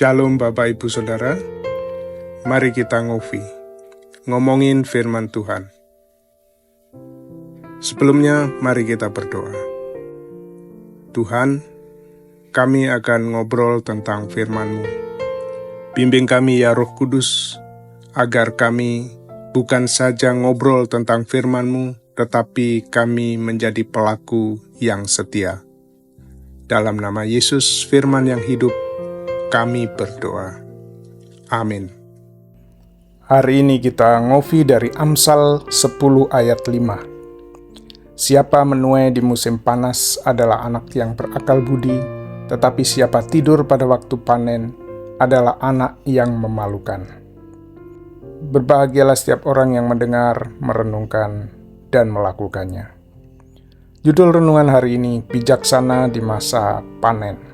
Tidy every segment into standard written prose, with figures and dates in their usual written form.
Shalom Bapak Ibu Saudara, mari kita ngomongin firman Tuhan. Sebelumnya mari kita berdoa. Tuhan, kami akan ngobrol tentang firman-Mu. Bimbing kami ya Roh Kudus, agar kami bukan saja ngobrol tentang firman-Mu, tetapi kami menjadi pelaku yang setia. Dalam nama Yesus, firman yang hidup, kami berdoa. Amin. Hari ini kita ngopi dari Amsal 10 ayat 5. Siapa menuai di musim panas adalah anak yang berakal budi, tetapi siapa tidur pada waktu panen adalah anak yang memalukan. Berbahagialah setiap orang yang mendengar, merenungkan, dan melakukannya. Judul renungan hari ini, bijaksana di masa panen.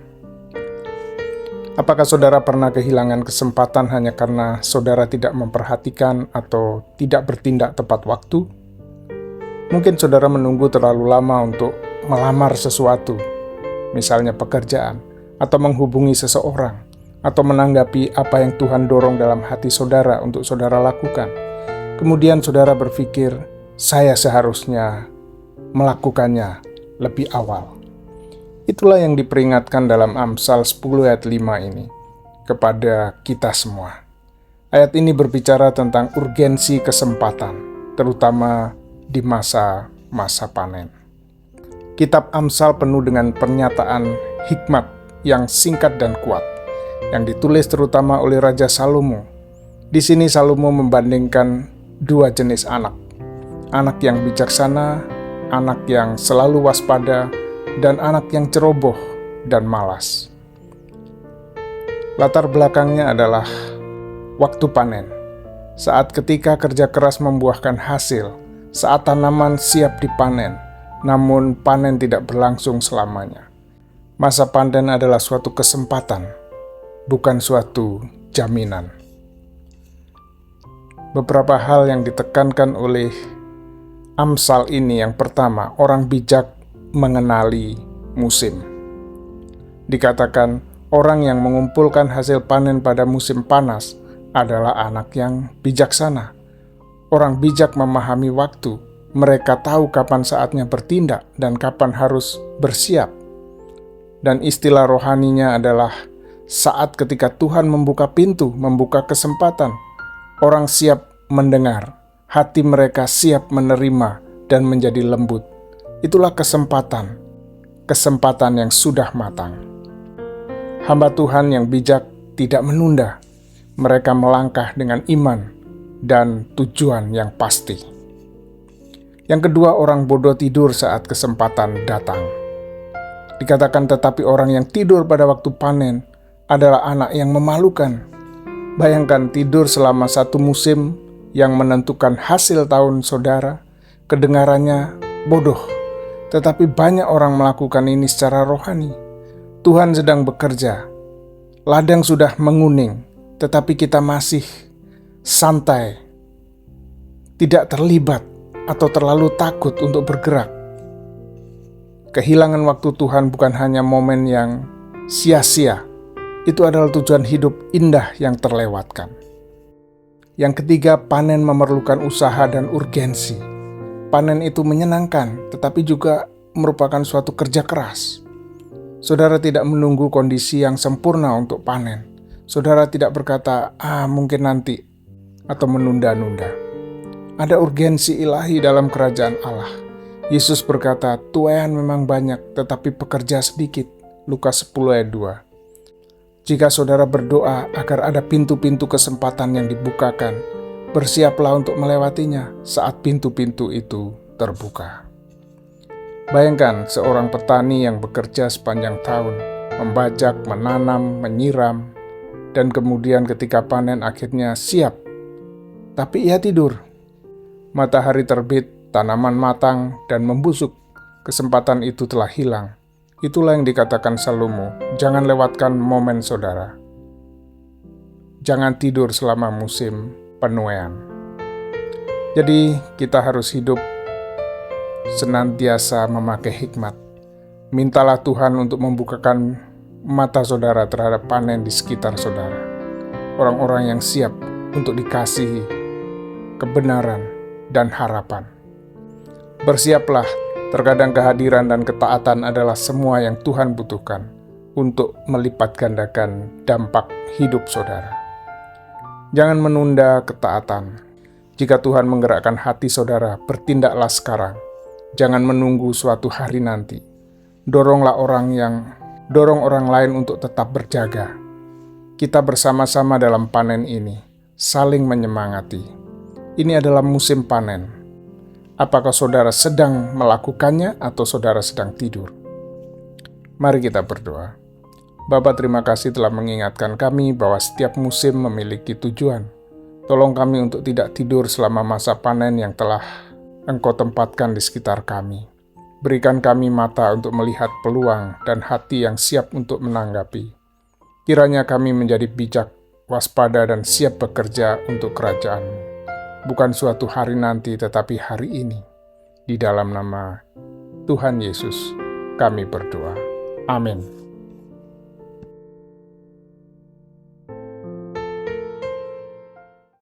Apakah saudara pernah kehilangan kesempatan hanya karena saudara tidak memperhatikan atau tidak bertindak tepat waktu? Mungkin saudara menunggu terlalu lama untuk melamar sesuatu, misalnya pekerjaan, atau menghubungi seseorang, atau menanggapi apa yang Tuhan dorong dalam hati saudara untuk saudara lakukan. Kemudian saudara berpikir, saya seharusnya melakukannya lebih awal. Itulah yang diperingatkan dalam Amsal 10 ayat 5 ini kepada kita semua. Ayat ini berbicara tentang urgensi kesempatan, terutama di masa-masa panen. Kitab Amsal penuh dengan pernyataan hikmat yang singkat dan kuat, yang ditulis terutama oleh Raja Salomo. Di sini Salomo membandingkan dua jenis anak. Anak yang bijaksana, anak yang selalu waspada, dan anak yang ceroboh dan malas. Latar belakangnya adalah waktu panen, saat ketika kerja keras membuahkan hasil, saat tanaman siap dipanen, namun panen tidak berlangsung selamanya. Masa panen adalah suatu kesempatan, bukan suatu jaminan. Beberapa hal yang ditekankan oleh Amsal ini, yang pertama, orang bijak mengenali musim. Dikatakan orang yang mengumpulkan hasil panen pada musim panas adalah anak yang bijaksana. Orang bijak memahami waktu, mereka tahu kapan saatnya bertindak dan kapan harus bersiap. Dan istilah rohaninya adalah saat ketika Tuhan membuka pintu, membuka kesempatan, orang siap mendengar, hati mereka siap menerima dan menjadi lembut. Itulah kesempatan yang sudah matang. Hamba Tuhan yang bijak tidak menunda. Mereka melangkah dengan iman dan tujuan yang pasti. Yang kedua, orang bodoh tidur saat kesempatan datang. Dikatakan tetapi orang yang tidur pada waktu panen adalah anak yang memalukan. Bayangkan tidur selama satu musim yang menentukan hasil tahun saudara, kedengarannya bodoh. Tetapi banyak orang melakukan ini secara rohani. Tuhan sedang bekerja. Ladang sudah menguning, tetapi kita masih santai, tidak terlibat atau terlalu takut untuk bergerak. Kehilangan waktu Tuhan bukan hanya momen yang sia-sia. Itu adalah tujuan hidup indah yang terlewatkan. Yang ketiga, panen memerlukan usaha dan urgensi. Panen itu menyenangkan, tetapi juga merupakan suatu kerja keras. Saudara tidak menunggu kondisi yang sempurna untuk panen. Saudara tidak berkata, mungkin nanti, atau menunda-nunda. Ada urgensi ilahi dalam kerajaan Allah. Yesus berkata, tuaian memang banyak, tetapi pekerja sedikit. Lukas 10 ayat 2. Jika saudara berdoa agar ada pintu-pintu kesempatan yang dibukakan, bersiaplah untuk melewatinya saat pintu-pintu itu terbuka. Bayangkan seorang petani yang bekerja sepanjang tahun, membajak, menanam, menyiram, dan kemudian ketika panen akhirnya siap. Tapi ia tidur. Matahari terbit, tanaman matang, dan membusuk. Kesempatan itu telah hilang. Itulah yang dikatakan Salomo, jangan lewatkan momen saudara. Jangan tidur selama musim penuaian. Jadi kita harus hidup senantiasa memakai hikmat. Mintalah Tuhan untuk membukakan mata saudara terhadap panen di sekitar saudara. Orang-orang yang siap untuk dikasihi kebenaran dan harapan. Bersiaplah, terkadang kehadiran dan ketaatan adalah semua yang Tuhan butuhkan untuk melipat gandakan dampak hidup saudara. Jangan menunda ketaatan. Jika Tuhan menggerakkan hati saudara, bertindaklah sekarang. Jangan menunggu suatu hari nanti. Dorong orang lain untuk tetap berjaga. Kita bersama-sama dalam panen ini, saling menyemangati. Ini adalah musim panen. Apakah saudara sedang melakukannya atau saudara sedang tidur? Mari kita berdoa. Bapa, terima kasih telah mengingatkan kami bahwa setiap musim memiliki tujuan. Tolong kami untuk tidak tidur selama masa panen yang telah Engkau tempatkan di sekitar kami. Berikan kami mata untuk melihat peluang dan hati yang siap untuk menanggapi. Kiranya kami menjadi bijak, waspada, dan siap bekerja untuk kerajaan-Mu. Bukan suatu hari nanti, tetapi hari ini. Di dalam nama Tuhan Yesus, kami berdoa. Amin.